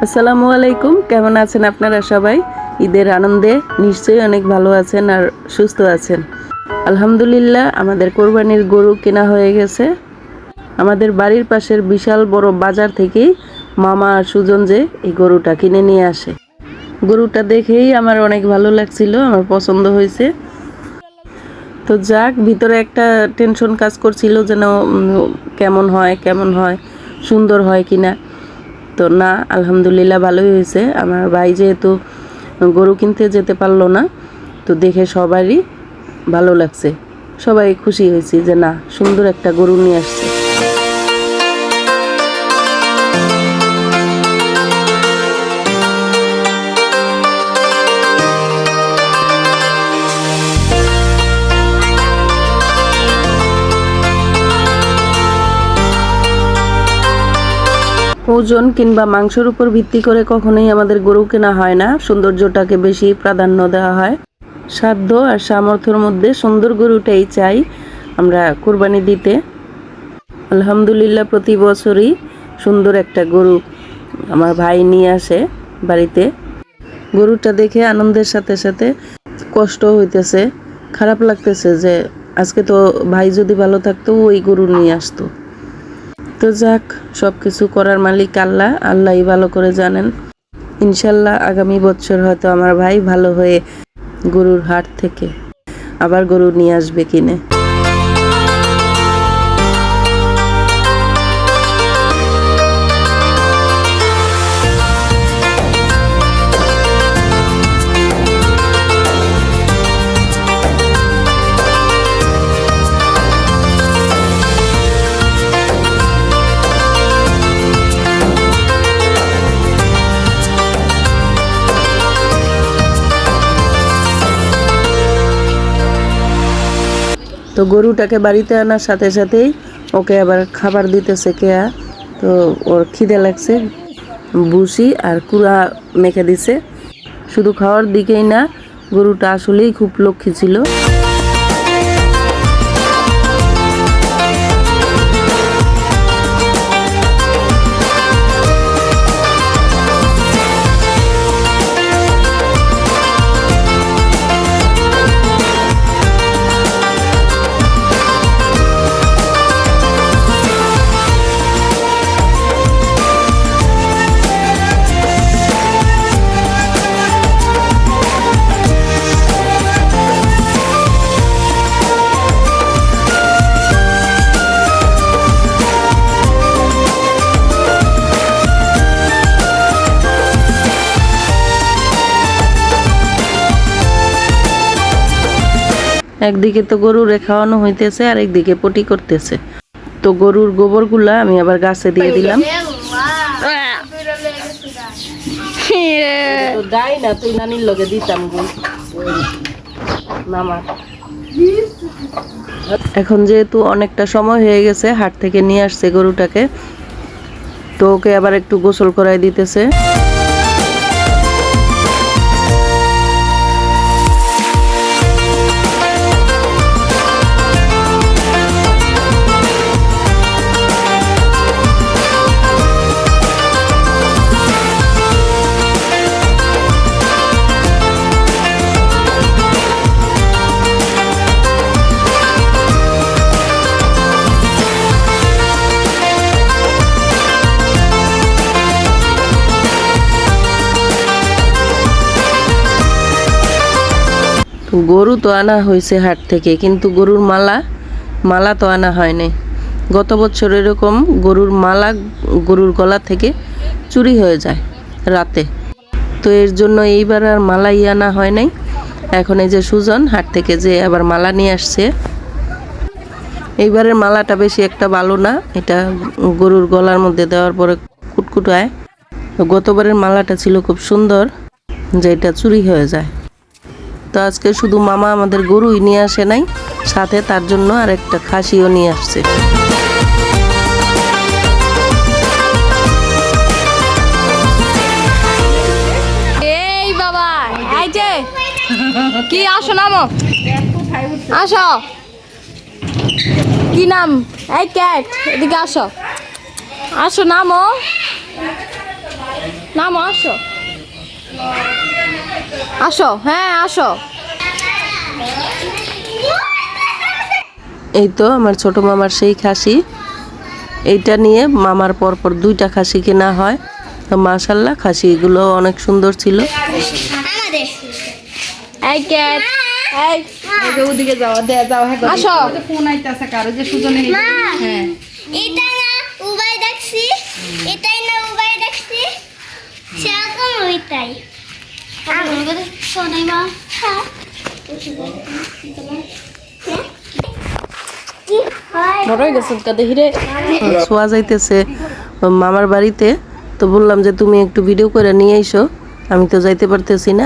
আসসালামু আলাইকুম, কেমন আছেন আপনারা সবাই? ঈদের আনন্দে নিশ্চয়ই অনেক ভালো আছেন আর সুস্থ আছেন। আলহামদুলিল্লাহ, আমাদের কোরবানির গরু কেনা হয়ে গেছে। আমাদের বাড়ির পাশের বিশাল বড় বাজার থেকেই মামা আর সুজন যে এই গরুটা কিনে নিয়ে আসে। গরুটা দেখেই আমার অনেক ভালো লাগছিল, আমার পছন্দ হয়েছে। তো যাক, ভিতরে একটা টেনশন কাজ করছিল যেন কেমন হয়, সুন্দর হয় কিনা। তো না, আলহামদুলিল্লাহ ভালোই হয়েছে। আমার ভাই যেহেতু গরু কিনতে যেতে পারলো না, তো দেখে সবারই ভালো লাগছে, সবাই খুশি হয়েছি যে না, সুন্দর একটা গরু নিয়ে আসছে। ওজন কিংবা মাংসের উপর ভিত্তি করে কখনোই আমাদের গরু কেনা হয় না, সৌন্দর্যটাকে বেশি প্রাধান্য দেওয়া হয়। সাধ্য আর সামর্থ্যের মধ্যে সুন্দর গরুটাই চাই আমরা কুরবানি দিতে। আলহামদুলিল্লাহ, প্রতি বছরই সুন্দর একটা গরু আমার ভাই নিয়ে আসে বাড়িতে। গরুটা দেখে আনন্দের সাথে সাথে কষ্ট হইতেছে, খারাপ লাগতেছে যে আজকে তো ভাই যদি ভালো থাকতো ওই গরু নিয়ে আসতো। তো যাক, সব কিছু করার মালিক আল্লাহ, আল্লাহই ভালো করে জানেন। ইনশাল্লাহ আগামী বছর হয়তো আমার ভাই ভালো হয়ে গরুর হাট থেকে আবার গরু নিয়ে আসবে কিনে। তো গরুটাকে বাড়িতে আনার সাথে সাথেই ওকে আবার খাবার দিতেছে কেয়া। তো ওর খিদে লাগছে, ভুসি আর কুড়া মেখে দিছে। শুধু খাওয়ার দিকেই না, গরুটা আসলেই খুব লক্ষ্মী ছিল। একদিকে তো গরুরে খাওয়ানো হইতেছে আর একদিকে পটি করতেছে। তো গরুর গোবরগুলা আমি আবার গাছে দিয়ে দিলাম। দাই না, তুই নানির লগে দিতাম মামা। এখন যেহেতু অনেকটা সময় হয়ে গেছে, হাট থেকে নিয়ে আসছে গরুটাকে, তো ওকে আবার একটু গোসল করাই দিতেছে। গরু তো আনা হয়েছে হাট থেকে, কিন্তু গরুর মালা তো আনা হয়নি। গত বছর এরকম গরুর মালা গরুর গলা থেকে চুরি হয়ে যায় রাতে, তো এর জন্য এইবার আর মালাই আনা হয় নাই। এখন এই যে সুজন হাট থেকে যে আবার মালা নিয়ে আসছে। এইবারের মালাটা বেশি একটা ভালো না, এটা গরুর গলার মধ্যে দেওয়ার পরে কুটকুটায়। গতবারের মালাটা ছিল খুব সুন্দর, যে এটা চুরি হয়ে যায়। তো আজকে শুধু মামা আমাদের গরুই নিয়ে আসে নাই, সাথে তার জন্য আর একটা খাসিও নিয়ে আসছে। এই বাবা, এই যে কি আসো নামো, আসো। কি নাম? এই ক্যাট, এদিকে আসো, আসো নামো। নামো, আসো আসো, হ্যাঁ আসো। এই তো আমার ছোট মামার সেই খাসি, এইটা নিয়ে মামার পরপর 2টা খাসি কেনা হয়। তো মাশাল্লাহ খাসিগুলো অনেক সুন্দর ছিল। এই ক্যাট, এই ওদিকে যাও, যাও, হ্যাঁ আসো। ফোন আইতাছে কারো যে সুজনে। হ্যাঁ এটা না উবাই দেখছি, এটাই না উবাই দেখছি, সেরকম ওইটাই। শোনাই মা, হ্যাঁ কি হয় বড় হয়ে গেছে কাদে হিরে। শোয়া যাইতেছে মামার বাড়িতে, তো বললাম যে তুমি একটু ভিডিও করে নিয়ে এসো, আমি তো যাইতে পারতেছি না,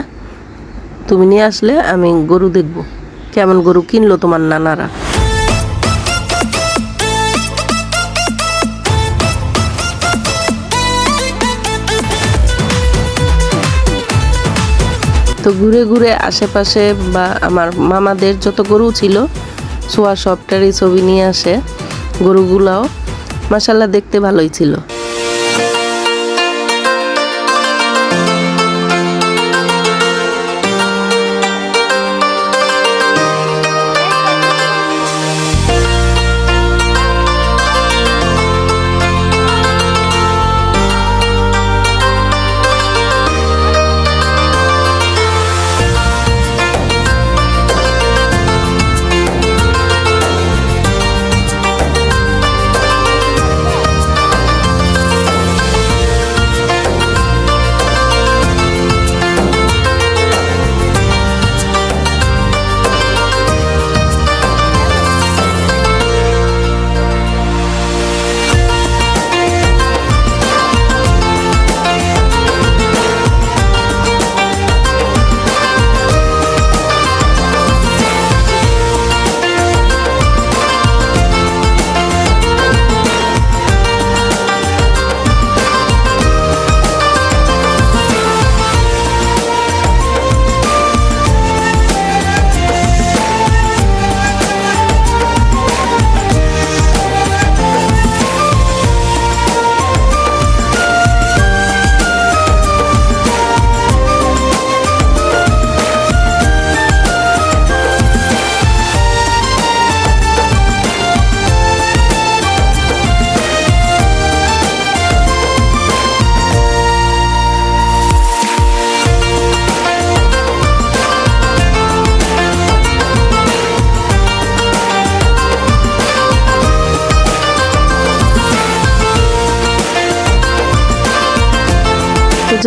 তুমি নিয়ে আসলে আমি গরু দেখব কেমন গরু কিনলো তোমার নানারা। তো ঘুরে ঘুরে আশেপাশে বা আমার মামাদের যত গরু ছিল সোয়া সবটারই ছবি নিয়ে আসে। গরুগুলাও মাশাল্লাহ দেখতে ভালোই ছিল।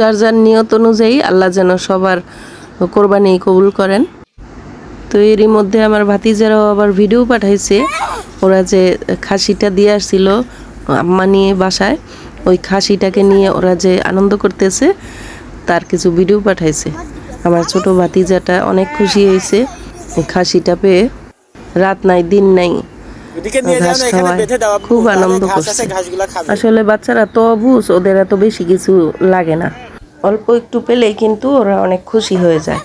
যার যার নিয়ত অনুযায়ী আল্লাহ যেন সবার কোরবানি কবুল করেন। তো এরই মধ্যে আমার ভাতিজারাও আবার ভিডিও পাঠাইছে, ওরা যে খাসিটা দিয়ে আসছিল আম্মা নিয়ে বাসায়, ওই খাসিটাকে নিয়ে ওরা যে আনন্দ করতেছে তার কিছু ভিডিও পাঠাইছে। আমার ছোট ভাতিজাটা অনেক খুশি হয়েছে এই খাসিটা পেয়ে, রাত নাই দিন নাই ঘাস খাওয়ায় খুব আনন্দ করছে। আসলে বাচ্চারা তো অবুঝ, ওদের এত বেশি কিছু লাগে না, অল্প একটু পেলেই কিন্তু ওরা অনেক খুশি হয়ে যায়।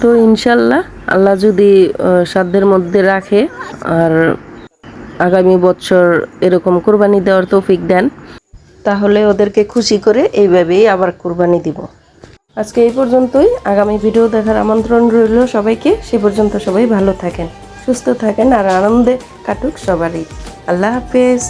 তো ইনশাল্লাহ আল্লাহ যদি সাধ্যের মধ্যে রাখে আর আগামী বছর এরকম কোরবানি দেওয়ার তৌফিক দেন, তাহলে ওদেরকে খুশি করে এইভাবেই আবার কোরবানি দিব। আজকে এই পর্যন্তই, আগামী ভিডিও দেখার আমন্ত্রণ রইল সবাইকে। সে পর্যন্ত সবাই ভালো থাকেন, সুস্থ থাকেন আর আনন্দে কাটুক সবারই। আল্লাহ হাফেজ।